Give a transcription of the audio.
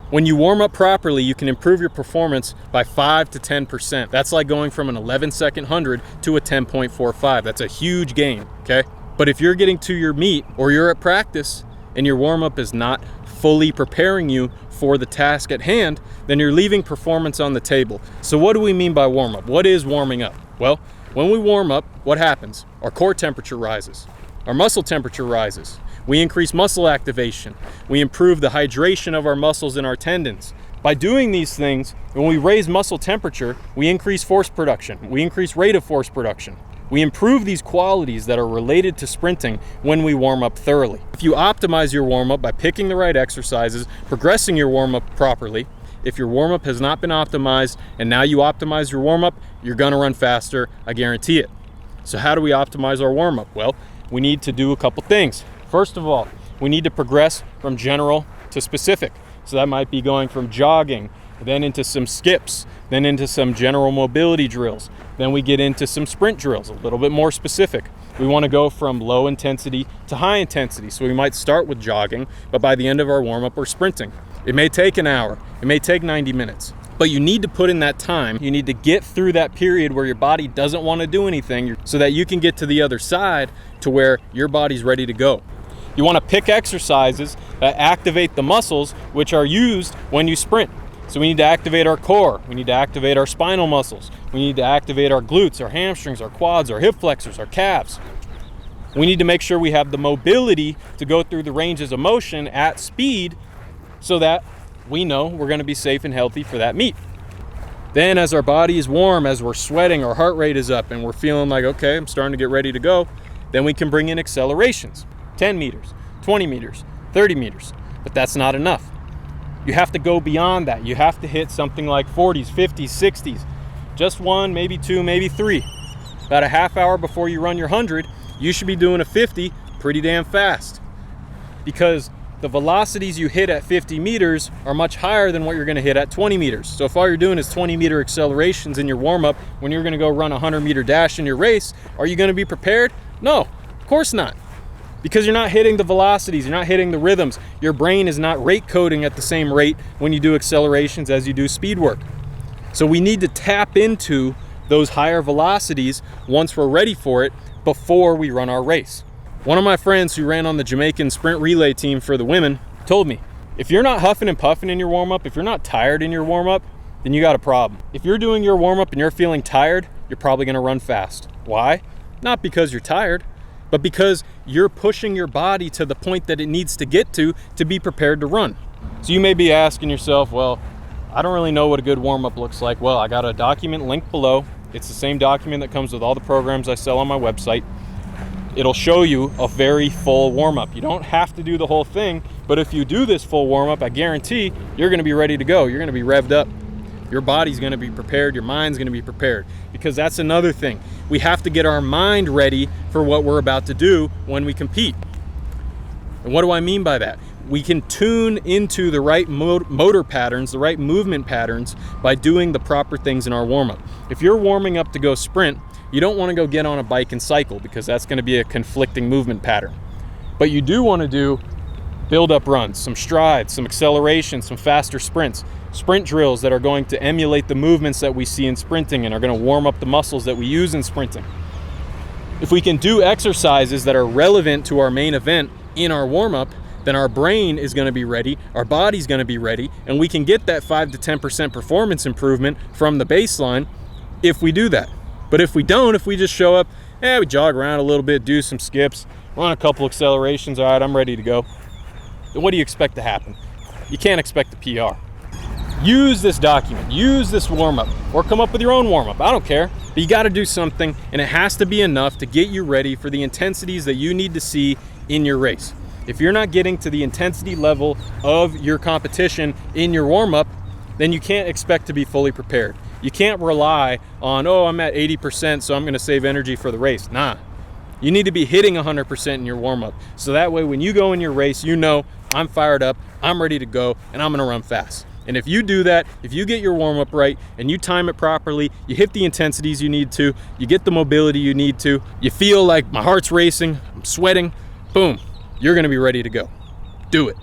When you warm up properly, you can improve your performance by 5 to 10%. That's like going from an 11-second 100 to a 10.45. That's a huge gain, okay? But if you're getting to your meet or you're at practice and your warm-up is not fully preparing you for the task at hand, then you're leaving performance on the table. So what do we mean by warm-up? What is warming up? Well, when we warm up, what happens? Our core temperature rises. Our muscle temperature rises. We increase muscle activation. We improve the hydration of our muscles and our tendons. By doing these things, when we raise muscle temperature, we increase force production. We increase rate of force production. We improve these qualities that are related to sprinting when we warm up thoroughly. If you optimize your warm-up by picking the right exercises, progressing your warm-up properly, if your warm-up has not been optimized and now you optimize your warm-up, you're gonna run faster, I guarantee it. So how do we optimize our warm-up? Well, we need to do a couple things. First of all, we need to progress from general to specific. So that might be going from jogging, then into some skips, then into some general mobility drills. Then we get into some sprint drills, a little bit more specific. We want to go from low intensity to high intensity. So we might start with jogging, but by the end of our warm-up, we're sprinting. It may take an hour, it may take 90 minutes, but you need to put in that time. You need to get through that period where your body doesn't want to do anything so that you can get to the other side to where your body's ready to go. You want to pick exercises that activate the muscles which are used when you sprint. So we need to activate our core. We need to activate our spinal muscles. We need to activate our glutes, our hamstrings, our quads, our hip flexors, our calves. We need to make sure we have the mobility to go through the ranges of motion at speed so that we know we're going to be safe and healthy for that meet. Then as our body is warm, as we're sweating, our heart rate is up and we're feeling like, okay, I'm starting to get ready to go, then we can bring in accelerations. 10 meters, 20 meters, 30 meters, but that's not enough. You have to go beyond that. You have to hit something like 40s, 50s, 60s. Just one, maybe two, maybe three. About a half hour before you run your 100, you should be doing a 50 pretty damn fast, because the velocities you hit at 50 meters are much higher than what you're gonna hit at 20 meters. So if all you're doing is 20-meter accelerations in your warm-up when you're gonna go run a 100-meter dash in your race, are you gonna be prepared? No, of course not. Because you're not hitting the velocities, you're not hitting the rhythms. Your brain is not rate coding at the same rate when you do accelerations as you do speed work. So we need to tap into those higher velocities once we're ready for it before we run our race. One of my friends who ran on the Jamaican sprint relay team for the women told me, if you're not huffing and puffing in your warm-up, if you're not tired in your warm-up, then you got a problem. If you're doing your warm-up and you're feeling tired, you're probably gonna run fast. Why? Not because you're tired, but because you're pushing your body to the point that it needs to get to be prepared to run. So you may be asking yourself, well, I don't really know what a good warm-up looks like. Well, I got a document linked below. It's the same document that comes with all the programs I sell on my website. It'll show you a very full warm-up. You don't have to do the whole thing, but if you do this full warm-up, I guarantee you're gonna be ready to go. You're gonna be revved up. Your body's gonna be prepared, your mind's gonna be prepared, because that's another thing. We have to get our mind ready for what we're about to do when we compete. And what do I mean by that? We can tune into the right motor patterns, the right movement patterns by doing the proper things in our warm-up. If you're warming up to go sprint, you don't wanna go get on a bike and cycle because that's gonna be a conflicting movement pattern. But you do wanna do build-up runs, some strides, some acceleration, some faster sprints, sprint drills that are going to emulate the movements that we see in sprinting and are going to warm up the muscles that we use in sprinting. If we can do exercises that are relevant to our main event in our warm-up, then our brain is going to be ready, our body's going to be ready, and we can get that 5 to 10% performance improvement from the baseline if we do that. But if we don't, if we just show up, we jog around a little bit, do some skips, run a couple accelerations, all right, I'm ready to go, then what do you expect to happen? You can't expect a PR. Use this document, use this warm-up, or come up with your own warm-up, I don't care. But you gotta do something, and it has to be enough to get you ready for the intensities that you need to see in your race. If you're not getting to the intensity level of your competition in your warm-up, then you can't expect to be fully prepared. You can't rely on, oh, I'm at 80%, so I'm gonna save energy for the race. Nah, you need to be hitting 100% in your warm-up. So that way, when you go in your race, you know, I'm fired up, I'm ready to go, and I'm gonna run fast. And if you do that, if you get your warm-up right and you time it properly, you hit the intensities you need to, you get the mobility you need to, you feel like my heart's racing, I'm sweating, boom, you're gonna be ready to go. Do it.